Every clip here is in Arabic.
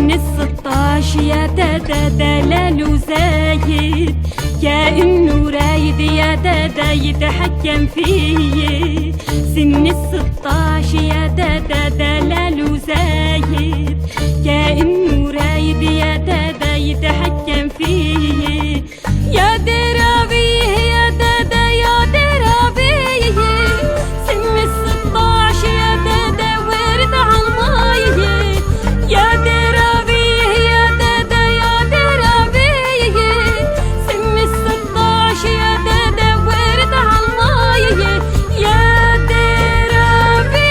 سن ال16 يا دادا دلال وزايد، كأنه رايد يا دادا يتحكم فيي. سن ال16 يا دادا دلال وزايد، كأنه رايد يا دادا يتحكم فيي. يا درابيه يا دادا يا درابيه، سن ال16 يا دادا ورد عالمايه. يا درابيه يا دادا يا درابيه، سن ال16 يا دادا ورد عالمايه. يا درابيه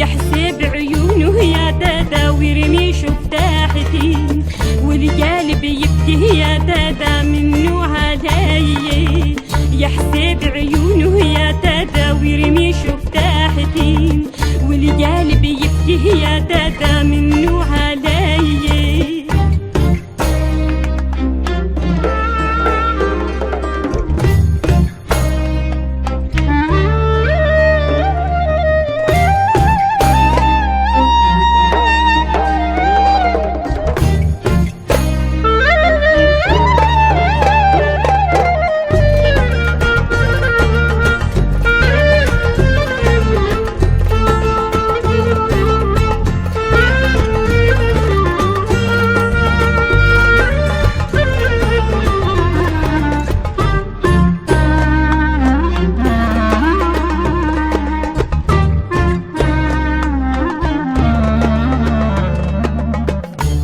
يحسب عيونه يا دادا ويرمي شفتاحتي، والقلب يبكي يا دادا منه علي. يحسب عيونه يا دادا ويرمي شفتاحتي، والقلب يبكي يا دادا منه علي.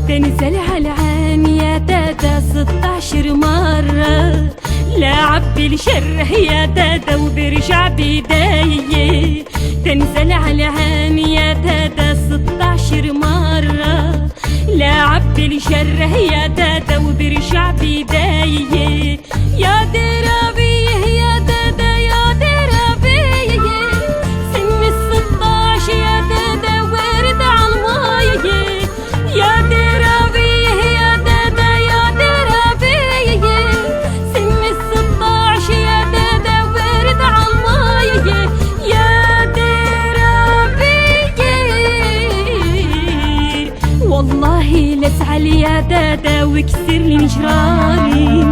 تنزل عالعين يا دادا 16 مرة، لاعب بالشره يا دادا وبرجع بداية. تنزل عالعين يا دادا 16 مرة، لاعب بالشره يا دادا وبرجع بداية. يا درابيه يا دادا يا درابيه، سن ال16 يا دادا ورد عالمايه. يا درابيه يا دادا يا درابيه، سن ال16 يا دادا ورد عالمايه. يا درابيه والله لازعل يا دادا وكسر لي نجراني،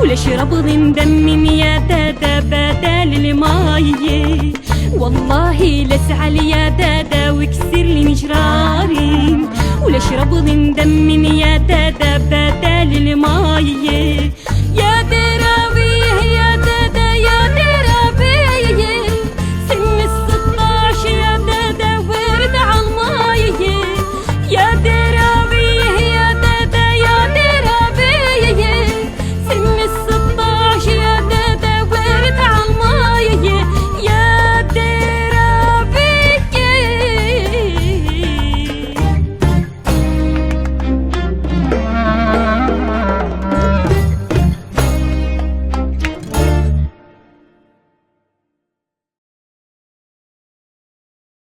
ولا اشرب ضم دم يا دادا بدل المايه. والله لازعل يا دادا وكسر لي نجراني، ولا اشرب ضم دم يا دادا بدل المايه.